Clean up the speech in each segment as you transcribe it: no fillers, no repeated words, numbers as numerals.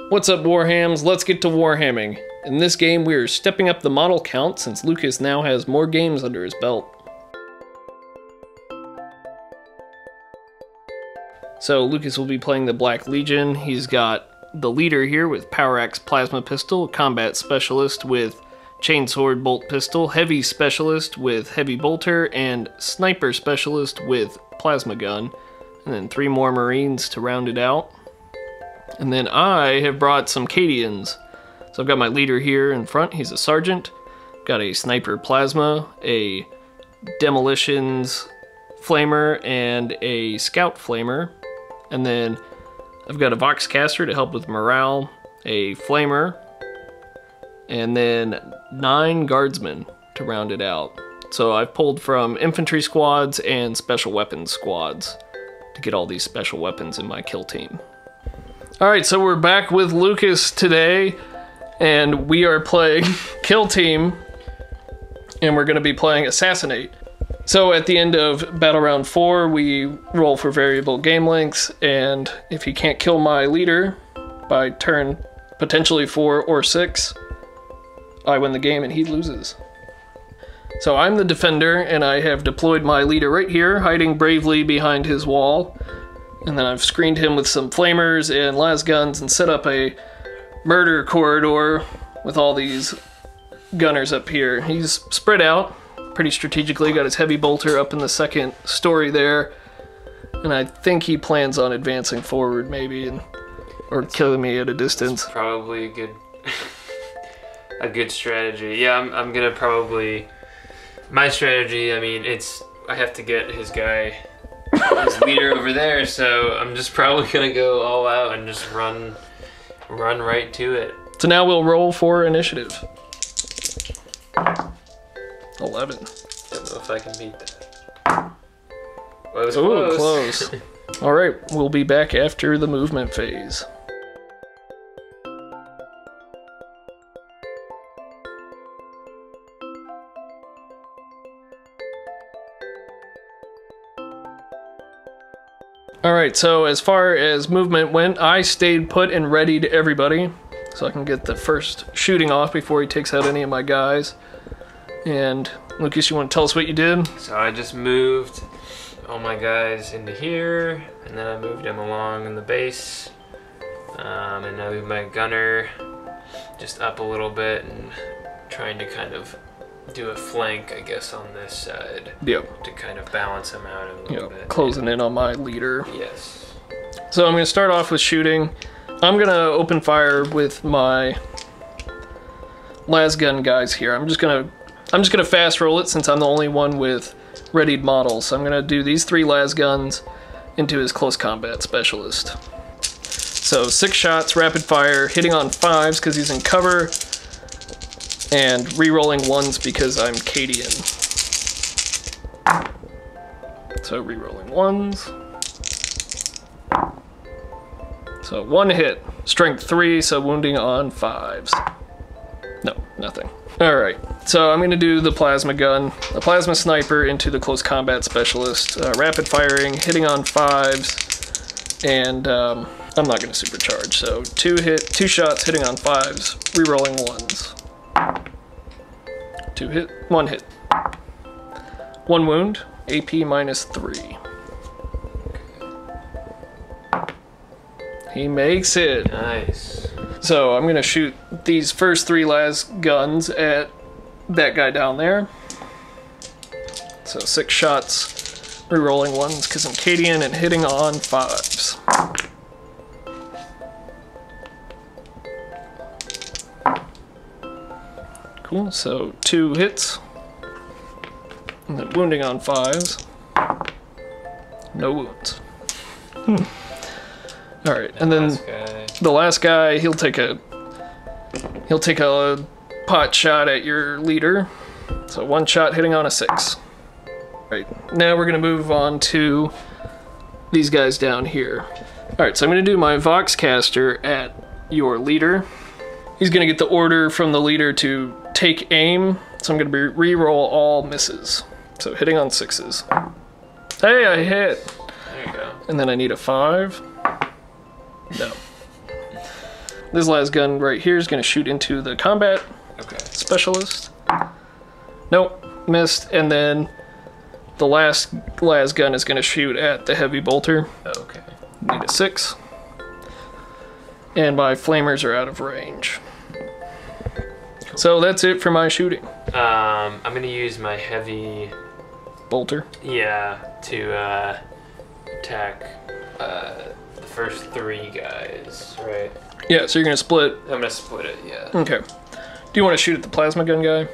What's up, Warhams? Let's get to Warhamming. In this game, we are stepping up the model count since Lucas now has more games under his belt. So Lucas will be playing the Black Legion. He's got the leader here with Power Axe Plasma Pistol, Combat Specialist with Chainsword Bolt Pistol, Heavy Specialist with Heavy Bolter, and Sniper Specialist with Plasma Gun. And then 3 more Marines to round it out. And then I have brought some Cadians. So I've got my leader here in front, he's a sergeant. Got a Sniper Plasma, a Demolitions Flamer, and a Scout Flamer. And then I've got a Voxcaster to help with morale, a Flamer, and then 9 Guardsmen to round it out. So I've pulled from infantry squads and special weapons squads to get all these special weapons in my kill team. Alright, so we're back with Lucas today, and we are playing Kill Team, and we're going to be playing Assassinate. So at the end of Battle Round 4, we roll for variable game lengths, and if he can't kill my leader by turn potentially 4 or 6, I win the game and he loses. So I'm the defender, and I have deployed my leader right here, hiding bravely behind his wall. And then I've screened him with some flamers and las guns and set up a murder corridor with all these gunners up here. He's spread out pretty strategically, got his heavy bolter up in the second story there. And I think he plans on advancing forward maybe, or killing me at a distance. It's probably a good strategy. Yeah, I'm gonna probably... My strategy, I mean, I have to get his guy... his leader over there, so I'm just probably gonna go all out and just run right to it. So now we'll roll for initiative. 11. Don't know if I can beat that. Well, it was Ooh, close. Alright, we'll be back after the movement phase. Alright, so as far as movement went, I stayed put and readied everybody so I can get the first shooting off before he takes out any of my guys. And Lucas, you want to tell us what you did? So I just moved all my guys into here, and then I moved them along in the base. And I moved my gunner just up a little bit and trying to kind of do a flank, I guess, on this side. Yep. To kind of balance him out a little bit. Closing in on my leader. Yes. So I'm going to start off with shooting. I'm going to open fire with my las gun guys here. I'm just going to fast roll it since I'm the only one with readied models. So I'm going to do these 3 las guns into his close combat specialist. So 6 shots, rapid fire, hitting on 5s because he's in cover, and re-rolling 1s because I'm Cadian. So re-rolling 1s. So 1 hit, strength 3, so wounding on 5s. No, nothing. Alright, so I'm going to do the plasma gun, the plasma sniper into the close combat specialist, rapid firing, hitting on 5s, and I'm not going to supercharge, so 2 shots, hitting on 5s, re-rolling 1s. 2 hit, 1 hit. 1 wound, AP -3. He makes it. Nice. So I'm gonna shoot these first 3 las guns at that guy down there. So 6 shots, re-rolling 1s because I'm Cadian and hitting on 5s. Cool, so 2 hits, and then wounding on 5s. No wounds. Alright, and then the last guy, he'll take a pot shot at your leader. So 1 shot hitting on a 6. Right, now we're gonna move on to these guys down here. Alright, so I'm gonna do my Voxcaster at your leader. He's gonna get the order from the leader to take aim, so I'm gonna re-roll all misses. So hitting on 6s. Hey, I hit! There you go. And then I need a 5. No. this last gun right here is going to shoot into the combat specialist. Nope, missed. And then the last gun is going to shoot at the heavy bolter. Okay. Need a 6. And my flamers are out of range. Cool. So that's it for my shooting. I'm going to use my heavy bolter. Yeah, to attack the first 3 guys, right? Yeah, so you're going to split. I'm going to split it, yeah. Okay. Do you want to shoot at the plasma gun guy?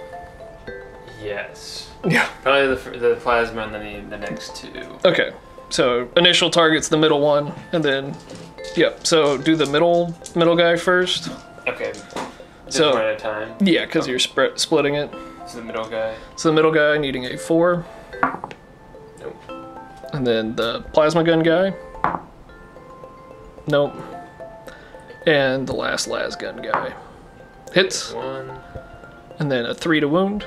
Yes. Yeah. Probably the plasma and then the next 2. Okay. So initial target's the middle one, and then, yep. So do the middle guy first. Okay. Just one at a time? Yeah, because you're splitting it. So the middle guy? So the middle guy needing a 4. Nope. And then the plasma gun guy. Nope. And the last gun guy. Hits. 1. And then a 3 to wound.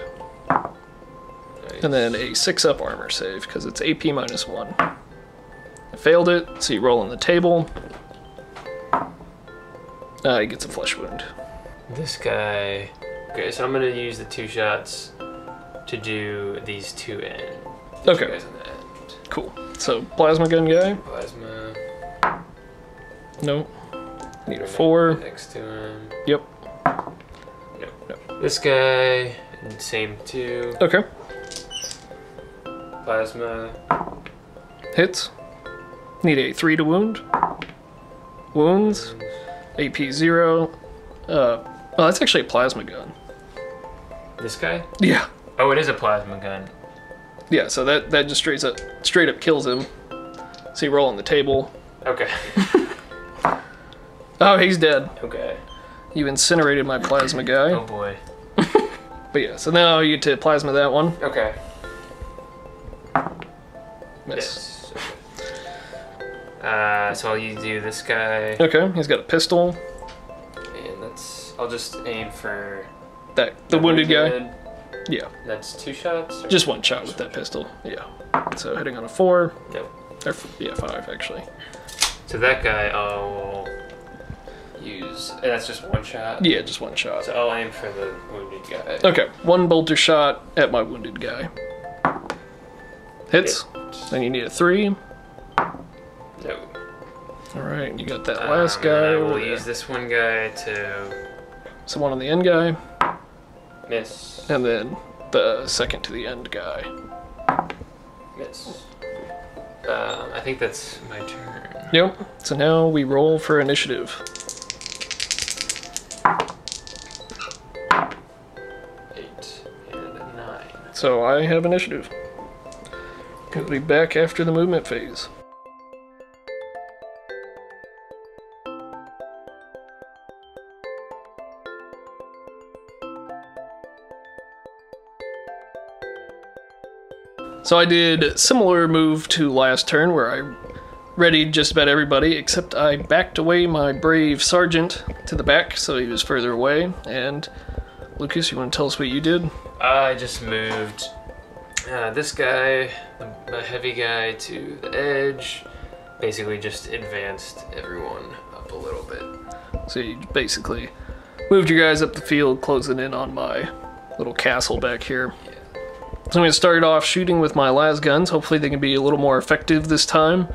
Nice. And then a 6 up armor save, because it's AP -1. I failed it, so you roll on the table. He gets a flesh wound. This guy... Okay, so I'm going to use the 2 shots to do these 2 ends. Okay. Guys on the end. Cool. So, plasma gun guy. Plasma. Nope. Need a 4. Next to him. Yep. Nope. This guy, same 2. Okay. Plasma. Hits. Need a 3 to wound. Wounds. AP 0. Oh, that's actually a plasma gun. This guy? Yeah. Oh, it is a plasma gun. Yeah, so that just straight up kills him. So you roll on the table. Okay. Oh, he's dead. Okay. You incinerated my plasma guy. Oh boy. But yeah, so now you get to plasma that one. Okay. Miss. Yes. So I'll do this guy. Okay, he's got a pistol. And I'll just aim for... The wounded guy? Yeah. That's 2 shots? Just 1 shot with that pistol, yeah. So hitting on a 4. Nope. Or, yeah, 5 actually. So that guy I'll use... And that's just 1 shot? Yeah, just 1 shot. So I'll aim for the wounded guy. Okay, 1 bolter shot at my wounded guy. Hits. Then you need a 3. No. Alright, you got that last guy. I will use this one guy to... So 1 on the end guy. Miss. And then the second to the end guy. Miss. I think that's my turn. Yep. So now we roll for initiative. 8 and 9. So I have initiative. We'll be back after the movement phase. So I did a similar move to last turn where I readied just about everybody, except I backed away my brave sergeant to the back, so he was further away. And Lucas, you want to tell us what you did? I just moved this guy, the heavy guy, to the edge. Basically just advanced everyone up a little bit. So you basically moved your guys up the field, closing in on my little castle back here. Yeah. So I'm going to start off shooting with my las guns. Hopefully they can be a little more effective this time.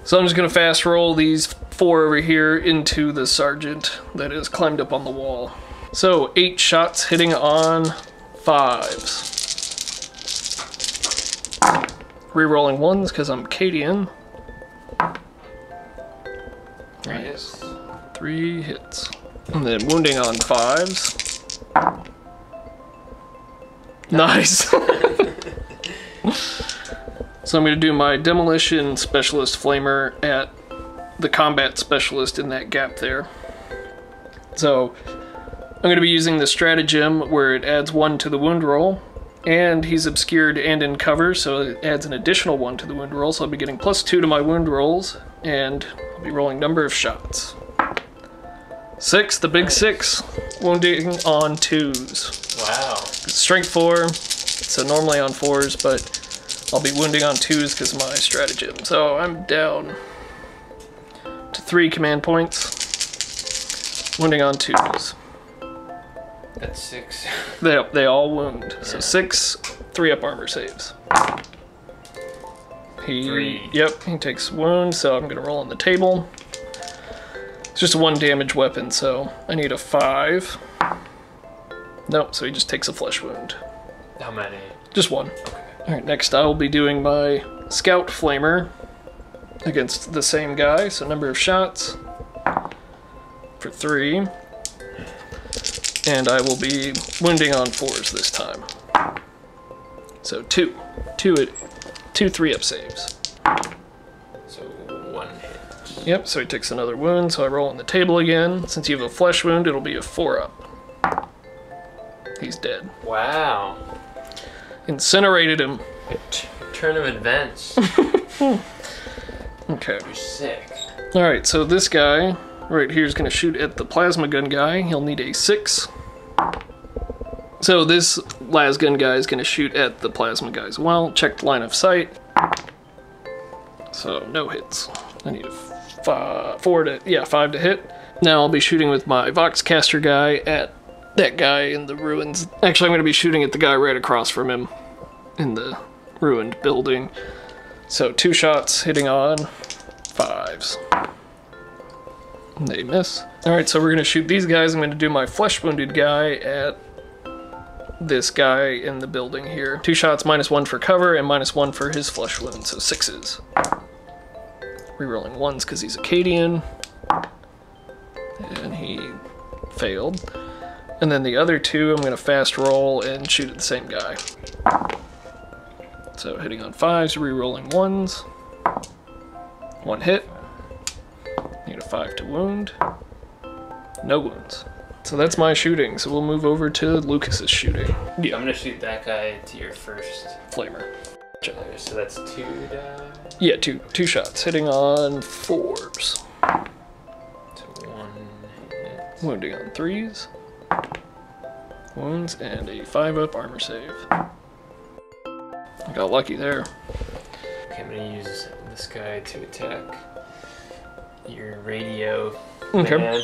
So I'm just going to fast roll these 4 over here into the sergeant that has climbed up on the wall. So 8 shots hitting on 5s. Rerolling 1s because I'm Cadian. Nice. 3 hits. And then wounding on 5s. Nice. So I'm going to do my demolition specialist flamer at the combat specialist in that gap there. So I'm going to be using the stratagem where it adds 1 to the wound roll, and he's obscured and in cover, so it adds an additional 1 to the wound roll, so I'll be getting +2 to my wound rolls, and I'll be rolling number of shots. 6, the big 6, wounding on 2s. Wow. Strength 4, so normally on 4s, but I'll be wounding on 2s because of my stratagem. So I'm down to 3 command points. Wounding on 2s. That's 6. They all wound. So 6 3-up armor saves. Yep, he takes wound, so I'm gonna roll on the table. It's just a 1 damage weapon, so I need a 5. Nope, so he just takes a flesh wound. How many? Just 1. Okay. Alright, next I will be doing my Scout Flamer against the same guy, so number of shots for 3. And I will be wounding on 4s this time. So 2 3-up saves. So 1 hit. Yep, so he takes another wound, so I roll on the table again. Since you have a flesh wound, it'll be a 4-up. He's dead. Wow. Incinerated him. Turn of events. Okay. You're sick. Alright, so this guy right here is going to shoot at the plasma gun guy. He'll need a 6. So this las gun guy is going to shoot at the plasma guy as well. Checked line of sight. So no hits. I need a 5 to hit. Now I'll be shooting with my Voxcaster guy at that guy in the ruins. Actually, I'm going to be shooting at the guy right across from him in the ruined building. So 2 shots hitting on 5s. They miss. Alright, so we're going to shoot these guys. I'm going to do my flesh wounded guy at this guy in the building here. 2 shots, -1 for cover, and -1 for his flesh wound, so 6s. Rerolling 1s because he's a Cadian. And he failed. And then the other 2, I'm going to fast roll and shoot at the same guy. So hitting on 5s, rerolling 1s. 1 hit. Need a 5 to wound. No wounds. So that's my shooting, so we'll move over to Lucas's shooting. Yeah. I'm gonna shoot that guy to your first Flamer. So that's 2 die? Yeah, two shots. Hitting on 4s. So 1 hit. Wounding on 3s. Wounds and a 5-up armor save. I got lucky there. Okay, I'm gonna use this guy to attack your radio. Okay. Man.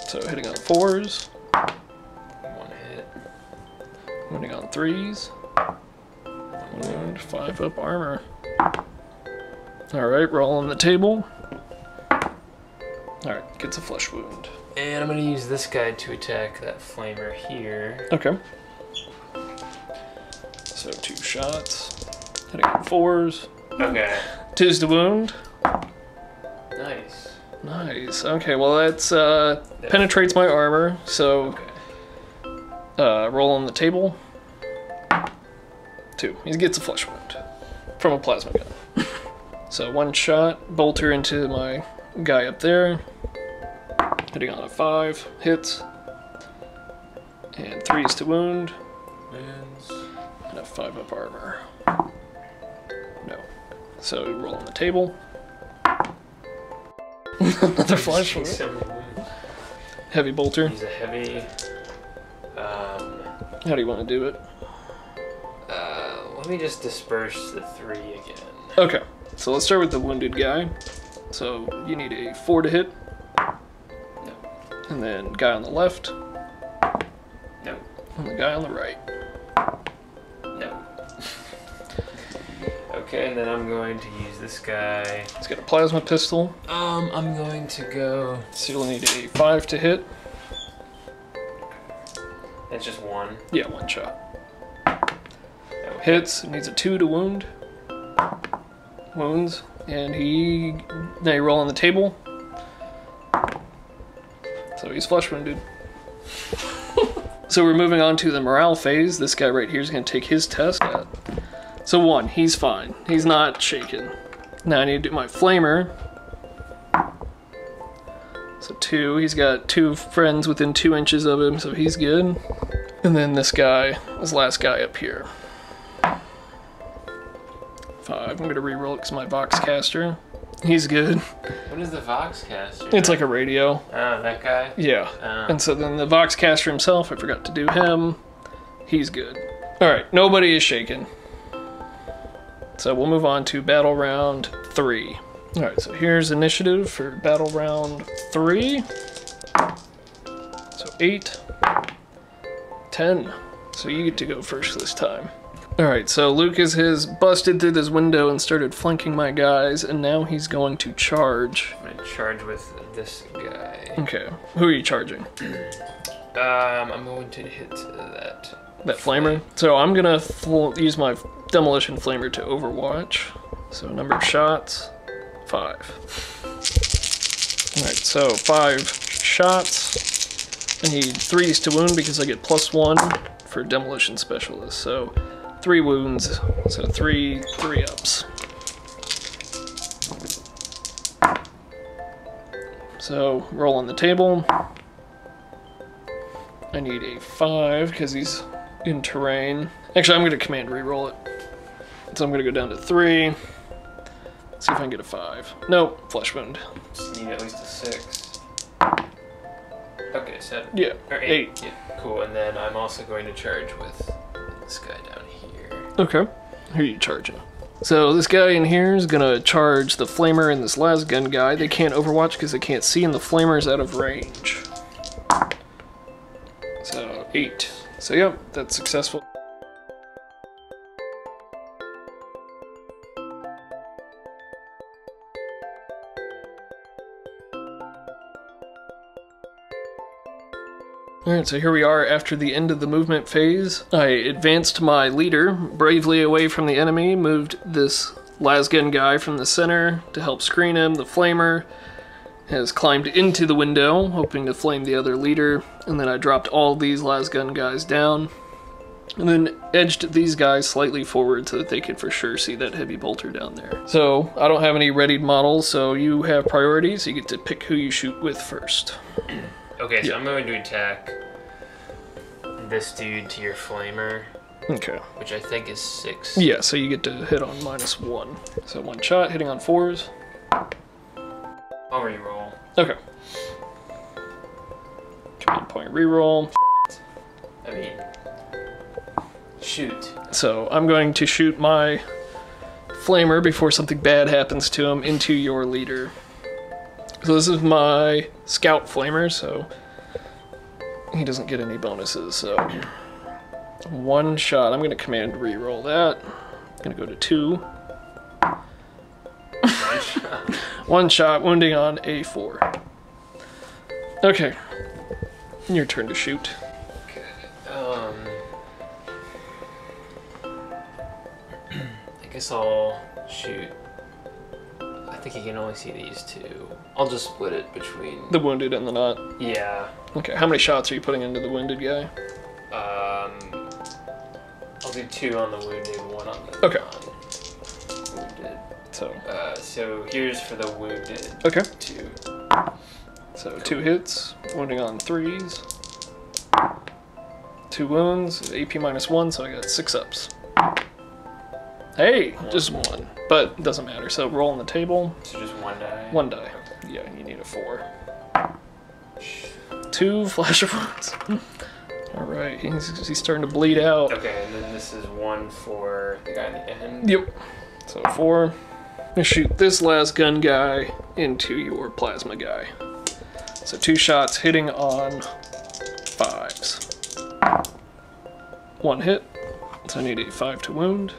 So hitting on 4s. 1 hit. Wounding on 3s. 1 wound, 5-up armor. Alright, roll on the table. Alright, gets a flesh wound. And I'm gonna use this guy to attack that flamer here. Okay. So 2 shots. Hitting on 4s. Okay. 2's to wound. Nice. Nice. Okay, well that's penetrates my armor, so roll on the table. 2. He gets a flesh wound from a plasma gun. So 1 shot, bolter into my guy up there. Hitting on a 5, hits. And 3's to wound. Wins. And a 5-up armor. No. So roll on the table. Another flesh wound. Heavy bolter. He's a heavy. How do you want to do it? Let me just disperse the 3 again. Okay, so let's start with the wounded guy. So you need a 4 to hit. No. And then guy on the left. No. And the guy on the right. No. Okay, and then I'm going to use this guy. He's got a plasma pistol. I'm going to go. So you'll need a 5 to hit. It's just 1. Yeah, 1 shot. Okay. Hits, needs a 2 to wound. Wounds, and now you roll on the table. So he's flesh wounded. So we're moving on to the morale phase. This guy right here is going to take his test. So 1, he's fine. He's not shaken. Now I need to do my flamer. So 2, he's got 2 friends within 2 inches of him, so he's good. And then this guy, this last guy up here. 5, I'm going to reroll it because my Voxcaster. He's good. What is the Voxcaster? It's like a radio. Oh, that guy? Yeah. Oh. And so then the Voxcaster himself, I forgot to do him. He's good. Alright, nobody is shaken. So we'll move on to battle round 3. Alright, so here's initiative for battle round 3. So 8, 10. So you get to go first this time. Alright, so Lucas has busted through this window and started flanking my guys, and now he's going to charge. I'm going to charge with this guy. Okay, who are you charging? I'm going to hit that. That flamer? So I'm gonna use my demolition flamer to overwatch. So number of shots, 5. Alright, so 5 shots. I need 3s to wound because I get +1 for demolition specialist. So 3 wounds, so 3 ups. So roll on the table. I need a 5 because he's in terrain. Actually, I'm going to command reroll it. So I'm going to go down to 3. See if I can get a 5. Nope, flesh wound. Just need at least a 6. Okay, 7. Yeah, or 8. Yeah, cool. And then I'm also going to charge with this guy down here. Okay, who are you charging? So this guy in here is going to charge the flamer and this las gun guy. They can't overwatch because they can't see, and the flamer's out of range. So 8. So yep, that's successful. Alright, so here we are after the end of the movement phase. I advanced my leader bravely away from the enemy, moved this lasgun guy from the center to help screen him. The flamer has climbed into the window, hoping to flame the other leader, and then I dropped all these lasgun guys down, and then edged these guys slightly forward so that they could for sure see that heavy bolter down there. So, I don't have any readied models, so you have priorities. You get to pick who you shoot with first. Okay, so I'm going to attack this dude to your flamer. Okay. Which I think is 6. Yeah, so you get to hit on -1. So 1 shot, hitting on 4s. I'll reroll. Okay. Command point reroll. I mean, shoot. So I'm going to shoot my flamer before something bad happens to him into your leader. So this is my scout flamer, so he doesn't get any bonuses. So 1 shot. I'm going to command reroll that. I'm going to go to 2. 1 shot, wounding on a 4. Okay. Your turn to shoot. Okay. I guess I'll shoot. I think he can only see these 2. I'll just split it between The wounded and the not. Yeah. Okay, how many shots are you putting into the wounded guy? I'll do 2 on the wounded, 1 on the non-wounded. So here's for the wounded. Okay. 2. So Cool. 2 hits, wounding on 3s. 2 wounds, AP -1, so I got 6 ups. Hey, just 1, but it doesn't matter. So roll on the table. So just 1 die? 1 die. Yeah, you need a 4. 2 flash of wounds. Alright, he's starting to bleed out. Okay, and then this is 1 for the guy in the end? Yep. So 4. I'm gonna shoot this last gun guy into your plasma guy. So 2 shots hitting on 5s. 1 hit. So I need a 5 to wound.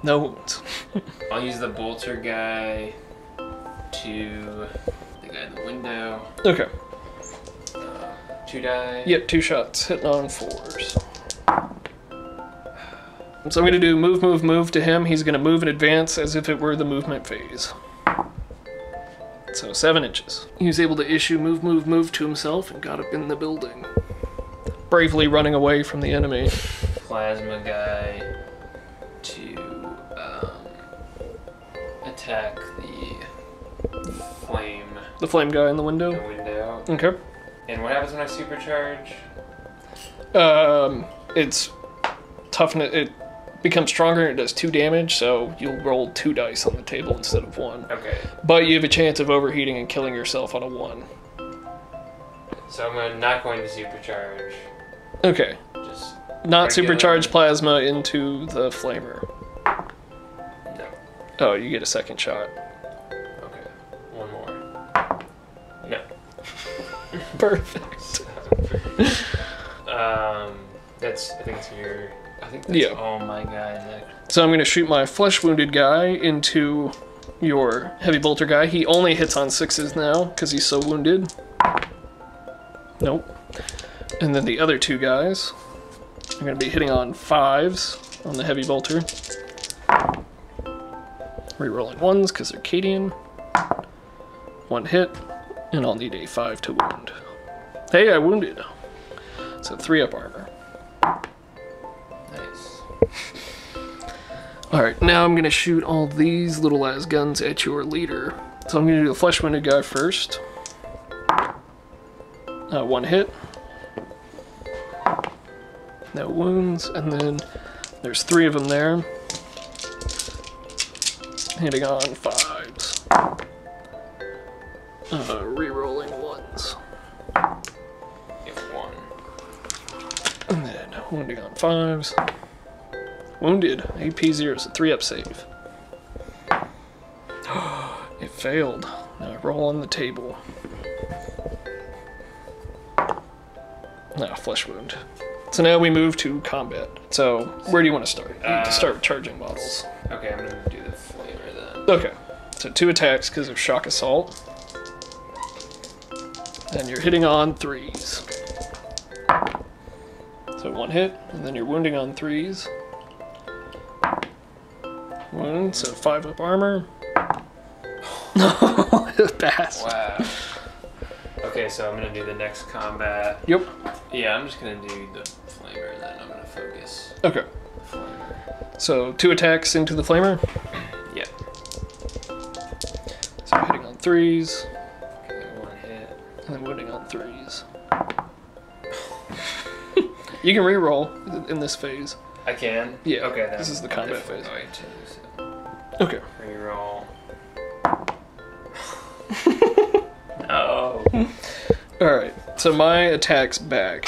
No wounds. I'll use the bolter guy to the guy in the window. Okay. 2 die. Yep, 2 shots hitting on 4s. So I'm going to do move, move, move to him. He's going to move and advance as if it were the movement phase. So 7 inches. He was able to issue move, move, move to himself and got up in the building. Bravely running away from the enemy. Plasma guy to attack the flame. The flame guy in the window? The window. Okay. And what happens when I supercharge? It's toughness. It becomes stronger and it does 2 damage, so you'll roll 2 dice on the table instead of 1. Okay. But you have a chance of overheating and killing yourself on a 1. So I'm not going to supercharge. Okay. Just Not regular- supercharge plasma into the flamer. No. Oh, you get a 2nd shot. more. No. Perfect. I think it's your. I think that's all my guy next. So I'm going to shoot my flesh wounded guy into your heavy bolter guy. He only hits on 6s now because he's so wounded. Nope. And then the other two guys are going to be hitting on 5s on the heavy bolter. Rerolling 1s because they're Cadian. 1 hit, and I'll need a 5 to wound. Hey, I wounded. So 3-up armor. Nice. Alright, now I'm going to shoot all these little ass guns at your leader. So I'm going to do the flesh wounded guy first. 1 hit. No wounds, and then there's 3 of them there. Hitting on 5s. Rerolling 1s. Get 1. And then wounding on 5s. Wounded. AP 0, so 3-up save. It failed. Now I roll on the table. Now flesh wound. So now we move to combat. So where do you want to start? You need to start with charging models. Okay, I'm gonna do the flavor then. Okay. So 2 attacks because of shock assault. And you're hitting on 3s. So 1 hit, and then you're wounding on 3s. Wound, so 5-up armor. No, pass. Wow. Okay, so I'm gonna do the next combat. Yep. Yeah, I'm just gonna do the flamer then. I'm gonna focus. Okay. Flamer. So 2 attacks into the flamer. Yep. So hitting on 3s, Okay, 1 hit. and then wounding on 3s. You can reroll in this phase. I can? Yeah. Okay, then. This is the combat phase. Going to, so. Okay. Reroll. No. Alright, so my attack's back.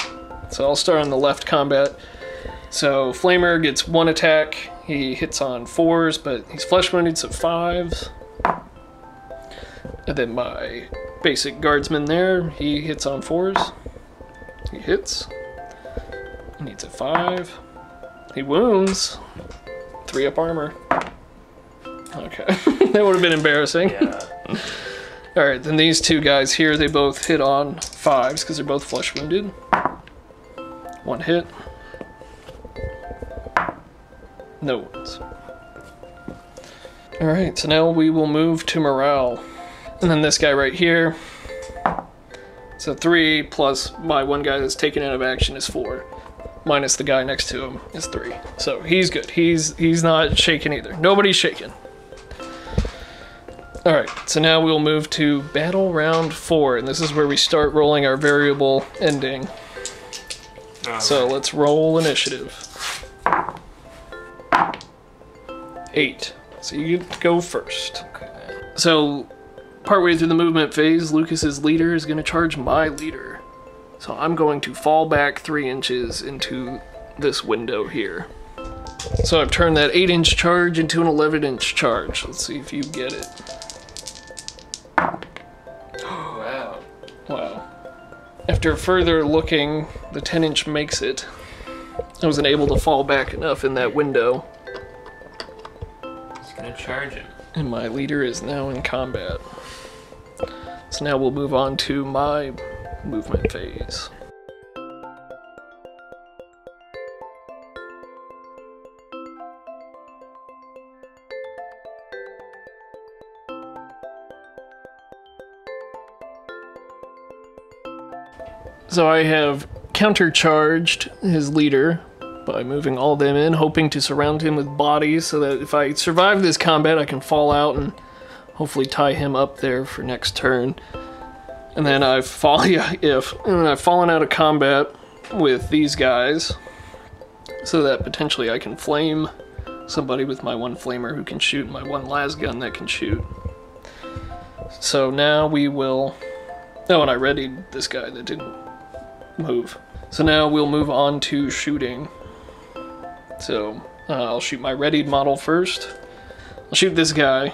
So I'll start on the left combat. So Flamer gets 1 attack. He hits on 4s, but he's flesh wounded, so 5s. And then my basic guardsman there, he hits on 4s. He hits. He needs a 5. He wounds. 3-up armor. Okay, that would have been embarrassing. Yeah. Alright, then these 2 guys here, they both hit on 5s because they're both flesh wounded. 1 hit. No wounds. Alright, so now we will move to morale. And then this guy right here. So 3 plus my 1 guy that's taken out of action is 4. Minus the guy next to him is 3. So he's good. He's not shaken either. Nobody's shaken. Alright, so now we'll move to battle round 4, and this is where we start rolling our variable ending. So let's roll initiative. 8. So you go first. Okay. So partway through the movement phase, Lucas's leader is going to charge my leader. So I'm going to fall back 3 inches into this window here. So I've turned that 8-inch charge into an 11-inch charge. Let's see if you get it. Wow. Wow. After further looking, the 10-inch makes it. I wasn't able to fall back enough in that window. Just gonna charge him. And my leader is now in combat. So now we'll move on to my movement phase. So I have countercharged his leader by moving all of them in, hoping to surround him with bodies so that if I survive this combat I can fall out and hopefully tie him up there for next turn. And then I've fallen out of combat with these guys so that potentially I can flame somebody with my 1 flamer who can shoot, my 1 las gun that can shoot. So now we will... Oh, and I readied this guy that didn't move. So now we'll move on to shooting. So I'll shoot my readied model first. I'll shoot this guy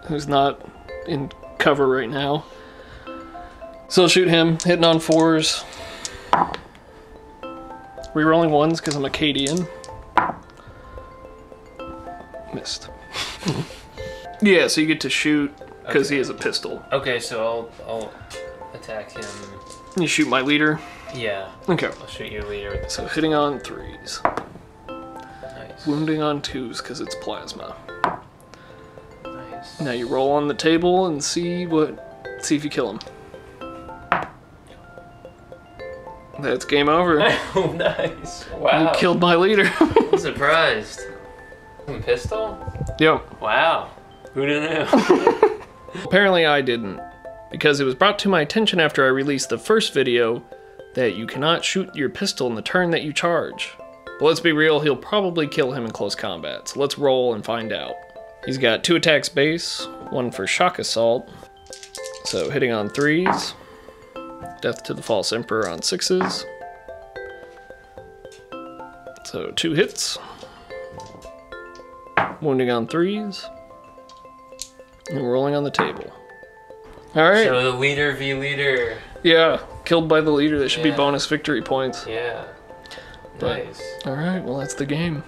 who's not in cover right now. So I'll shoot him, hitting on 4s. Rerolling 1s because I'm a Cadian. Missed. Yeah, so you get to shoot because he has a pistol. Okay, so I'll attack him. You shoot my leader? Yeah. Okay. I'll shoot your leader with the So hitting on 3s. Nice. Wounding on 2s because it's plasma. Nice. Now you roll on the table and see if you kill him. That's game over. Oh, nice. Wow. You killed my leader. I'm surprised. Pistol? Yep. Wow. Who'd have known? Apparently I didn't, because it was brought to my attention after I released the first video that you cannot shoot your pistol in the turn that you charge. But let's be real, he'll probably kill him in close combat, so let's roll and find out. He's got 2 attacks base, 1 for shock assault, so hitting on 3s, death to the false emperor on 6s, so 2 hits, wounding on 3s, and rolling on the table. Alright. So the leader v leader. Yeah, killed by the leader. That should be bonus victory points. Yeah. But, Nice. alright, well that's the game.